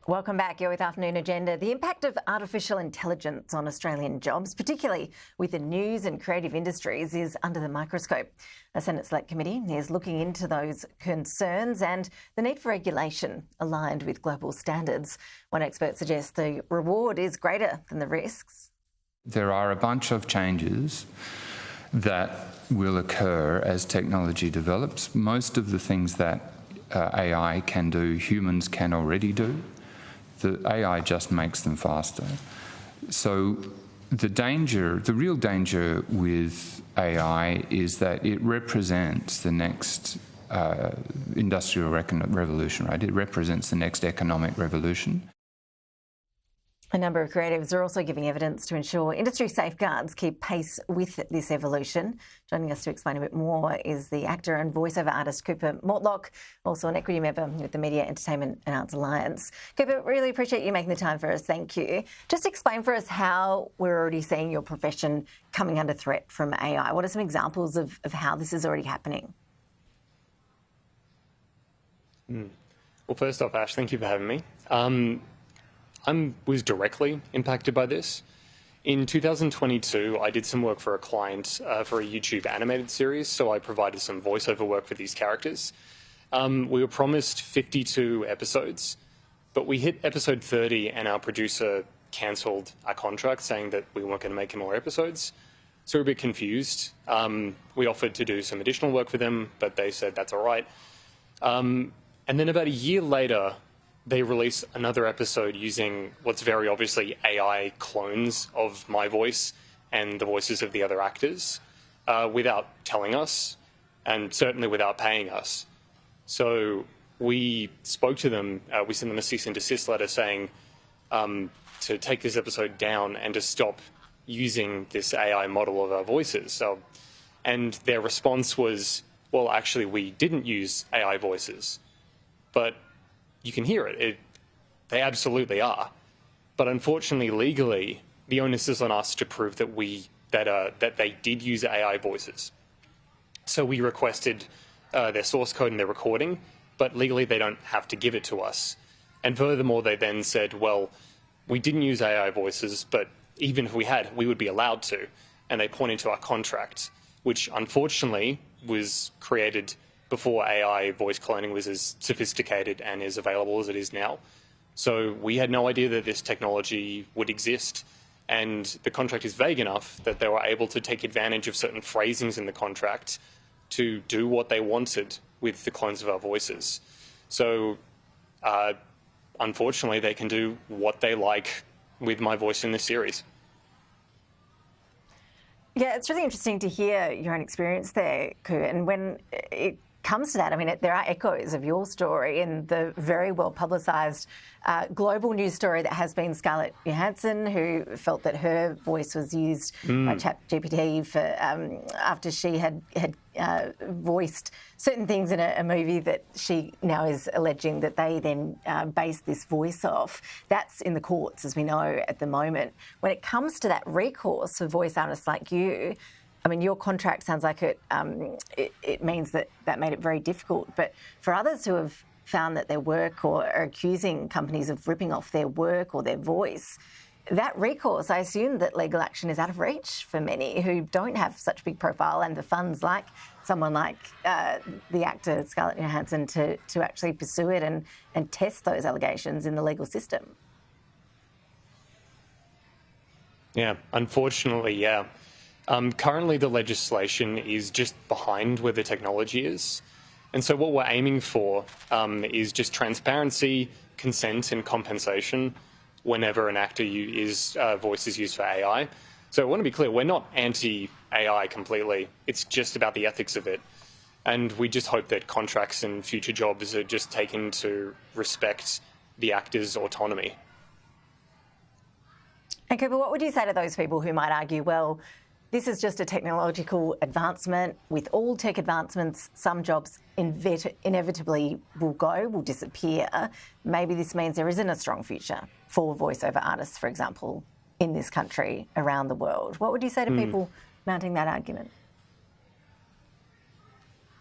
Welcome back. You're with Afternoon Agenda. The impact of artificial intelligence on Australian jobs, particularly with the news and creative industries, is under the microscope. A Senate Select Committee is looking into those concerns and the need for regulation aligned with global standards. One expert suggests the reward is greater than the risks. There are a bunch of changes that will occur as technology develops. Most of the things that AI can do, humans can already do. The AI just makes them faster. So the real danger with AI is that it represents the next industrial revolution, right? It represents the next economic revolution. A number of creatives are also giving evidence to ensure industry safeguards keep pace with this evolution. Joining us to explain a bit more is the actor and voiceover artist Cooper Mortlock, also an equity member with the Media, Entertainment and Arts Alliance. Cooper, really appreciate you making the time for us. Thank you. Just explain for us how we're already seeing your profession coming under threat from AI. What are some examples of how this is already happening? Well, first off, Ash, thank you for having me. I was directly impacted by this. In 2022, I did some work for a client for a YouTube animated series, so I provided some voiceover work for these characters. We were promised 52 episodes, but we hit episode 30 and our producer cancelled our contract, saying that we weren't going to make any more episodes. So we're a bit confused. We offered to do some additional work for them, but they said that's all right. And then about a year later, they release another episode using what's very obviously AI clones of my voice and the voices of the other actors without telling us and certainly without paying us. So we spoke to them, we sent them a cease and desist letter saying to take this episode down and to stop using this AI model of our voices. And their response was, well, actually, we didn't use AI voices, but you can hear it. They absolutely are. But unfortunately, legally, the onus is on us to prove that that they did use AI voices. So we requested their source code and their recording, but legally they don't have to give it to us. And furthermore, they then said, well, we didn't use AI voices, but even if we had, we would be allowed to. And they pointed to our contract, which unfortunately was created before AI voice cloning was as sophisticated and as available as it is now. So we had no idea that this technology would exist. And the contract is vague enough that they were able to take advantage of certain phrasings in the contract to do what they wanted with the clones of our voices. So unfortunately, they can do what they like with my voice in this series. Yeah, it's really interesting to hear your own experience there, Koo. And when it comes to that, I mean, there are echoes of your story in the very well publicised global news story that has been Scarlett Johansson, who felt that her voice was used by ChatGPT for after she had voiced certain things in a movie that she now is alleging that they then based this voice off. That's in the courts, as we know, at the moment. When it comes to that recourse for voice artists like you, I mean, your contract sounds like it means that made it very difficult. But for others who have found that their work or are accusing companies of ripping off their work or their voice, that recourse, I assume that legal action is out of reach for many who don't have such big profile and the funds like someone like the actor Scarlett Johansson to actually pursue it and test those allegations in the legal system. Yeah, unfortunately, yeah. Currently, the legislation is just behind where the technology is. And so what we're aiming for is just transparency, consent and compensation whenever an actor voice is used for AI. So I want to be clear, we're not anti-AI completely. It's just about the ethics of it. And we just hope that contracts and future jobs are just taken to respect the actor's autonomy. And Cooper, what would you say to those people who might argue, well, this is just a technological advancement. With all tech advancements, some jobs inevitably will disappear. Maybe this means there isn't a strong future for voiceover artists, for example, in this country, around the world. What would you say to people mounting that argument?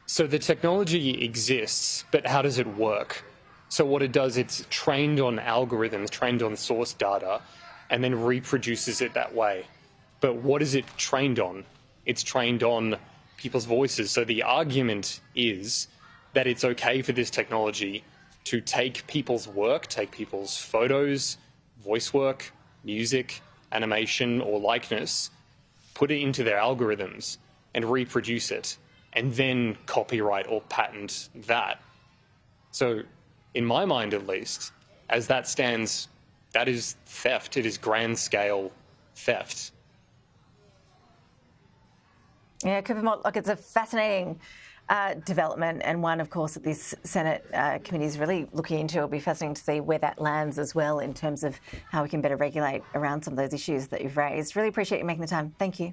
So the technology exists, but how does it work? So what it does, it's trained on algorithms, trained on source data, and then reproduces it that way. But what is it trained on? It's trained on people's voices. So the argument is that it's okay for this technology to take people's work, take people's photos, voice work, music, animation, or likeness, put it into their algorithms and reproduce it, and then copyright or patent that. So in my mind, at least, as that stands, that is theft. It is grand-scale theft. Yeah, Cooper Mortlock, it's a fascinating development, and one, of course, that this Senate committee is really looking into. It'll be fascinating to see where that lands as well in terms of how we can better regulate around some of those issues that you've raised. Really appreciate you making the time. Thank you.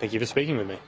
Thank you for speaking with me.